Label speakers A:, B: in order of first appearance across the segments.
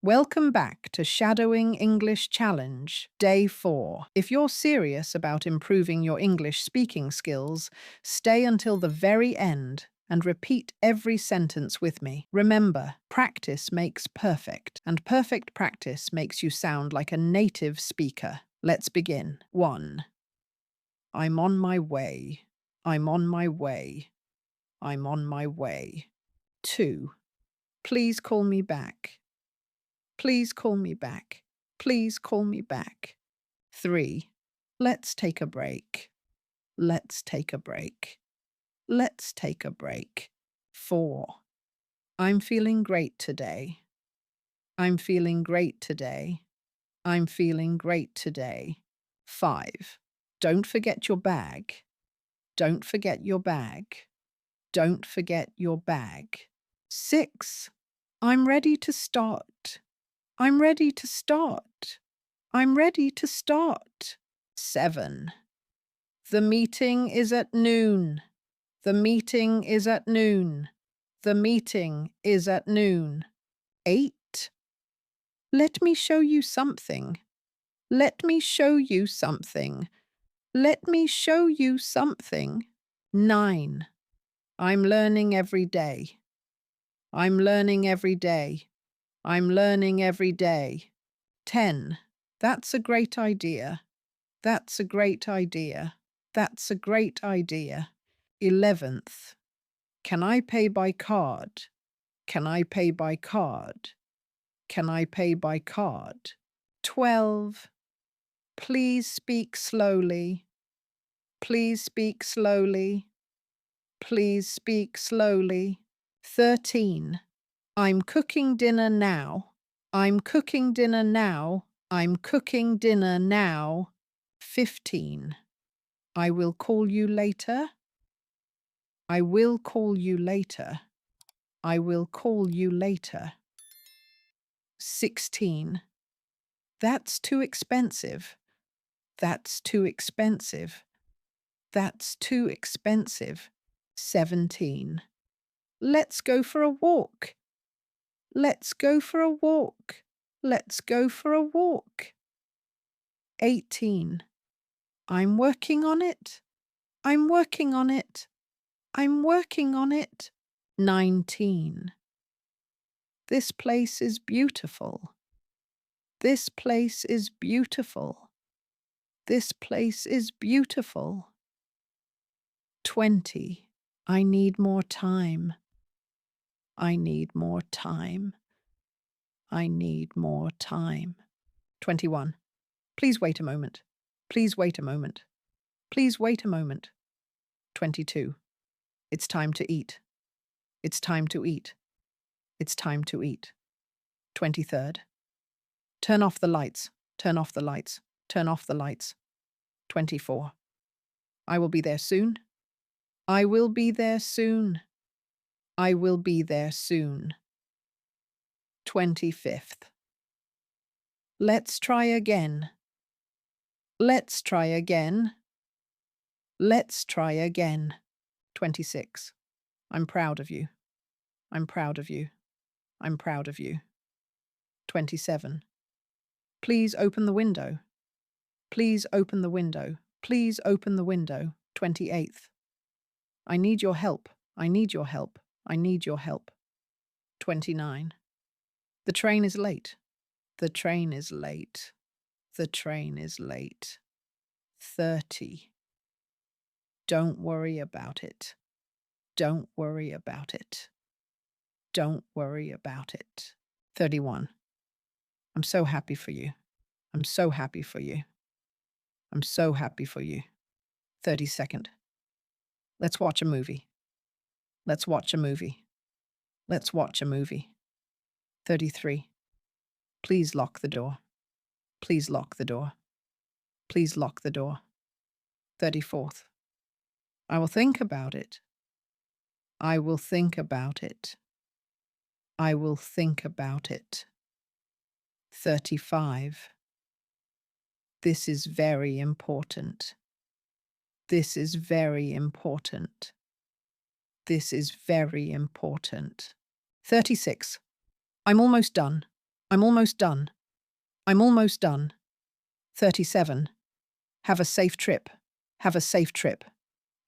A: Welcome back to Shadowing English Challenge, Day 4. If you're serious about improving your English speaking skills, stay until the very end and repeat every sentence with me. Remember, practice makes perfect, and perfect practice makes you sound like a native speaker. Let's begin. 1. I'm on my way. I'm on my way. I'm on my way. 2. Please call me back. Please call me back. Please call me back. 3. Let's take a break. Let's take a break. Let's take a break. 4. I'm feeling great today. I'm feeling great today. I'm feeling great today. 5. Don't forget your bag. Don't forget your bag. Don't forget your bag. 6. I'm ready to start. I'm ready to start. I'm ready to start. 7. The meeting is at noon. The meeting is at noon. The meeting is at noon. 8. Let me show you something. Let me show you something. Let me show you something. 9. I'm learning every day. I'm learning every day. I'm learning every day. 10. That's a great idea. That's a great idea. That's a great idea. 11th. Can I pay by card? Can I pay by card? Can I pay by card? 12. Please speak slowly. Please speak slowly. Please speak slowly. 13. I'm cooking dinner now. I'm cooking dinner now. I'm cooking dinner now. 15. I will call you later. I will call you later. I will call you later. 16. That's too expensive. That's too expensive. That's too expensive. 17. Let's go for a walk. Let's go for a walk. Let's go for a walk. 18. I'm working on it. I'm working on it. I'm working on it. 19. This place is beautiful. This place is beautiful. This place is beautiful. 20. I need more time. I need more time. I need more time. 21. Please wait a moment. Please wait a moment. Please wait a moment. 22. It's time to eat. It's time to eat. It's time to eat. 23rd. Turn off the lights. Turn off the lights. Turn off the lights. 24. I will be there soon. I will be there soon. I will be there soon. 25th. Let's try again. Let's try again. Let's try again. 26. I'm proud of you. I'm proud of you. I'm proud of you. 27. Please open the window. Please open the window. Please open the window. 28th. I need your help. I need your help. I need your help. 29. The train is late. The train is late. The train is late. 30. Don't worry about it. Don't worry about it. Don't worry about it. 31. I'm so happy for you. I'm so happy for you. I'm so happy for you. 32nd. Let's watch a movie. Let's watch a movie. Let's watch a movie. 33. Please lock the door. Please lock the door. Please lock the door. 34th. I will think about it. I will think about it. I will think about it. 35. This is very important. This is very important. This is very important. 36. I'm almost done. I'm almost done. I'm almost done. 37. Have a safe trip. Have a safe trip.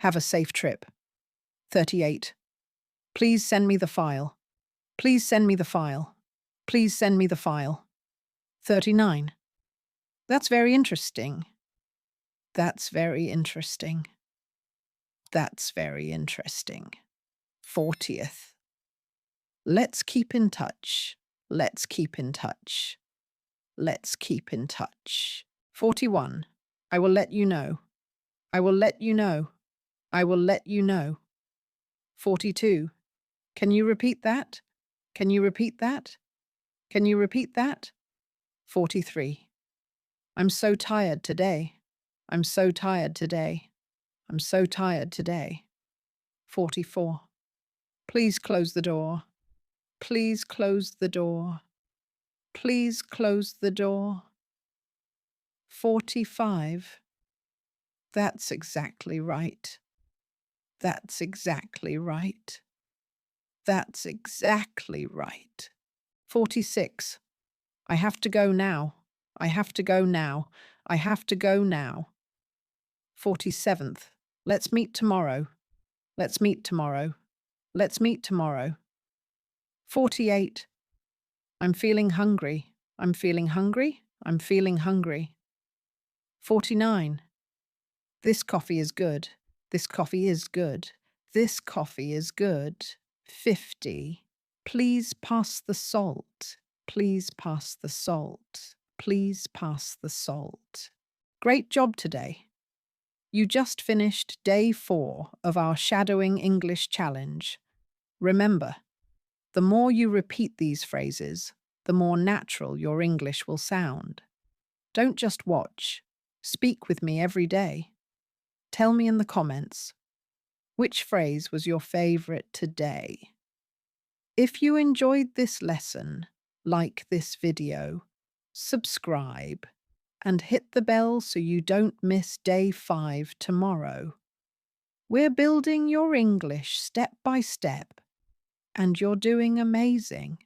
A: Have a safe trip. 38. Please send me the file. Please send me the file. Please send me the file. 39. That's very interesting. That's very interesting. That's very interesting. 40th. Let's keep in touch. Let's keep in touch. Let's keep in touch. 41. I will let you know. I will let you know. I will let you know. 42. Can you repeat that? Can you repeat that? Can you repeat that? 43. I'm so tired today. I'm so tired today. I'm so tired today. 44. Please close the door. Please close the door. Please close the door. 45. That's exactly right. That's exactly right. That's exactly right. 46. I have to go now. I have to go now. I have to go now. 47th. Let's meet tomorrow. Let's meet tomorrow. Let's meet tomorrow. 48. I'm feeling hungry. I'm feeling hungry. I'm feeling hungry. 49. This coffee is good. This coffee is good. This coffee is good. 50. Please pass the salt. Please pass the salt. Please pass the salt. Great job today. You just finished day 4 of our Shadowing English Challenge. Remember, the more you repeat these phrases, the more natural your English will sound. Don't just watch. Speak with me every day. Tell me in the comments, which phrase was your favorite today? If you enjoyed this lesson, like this video, subscribe, and hit the bell so you don't miss day 5 tomorrow. We're building your English step by step, and you're doing amazing.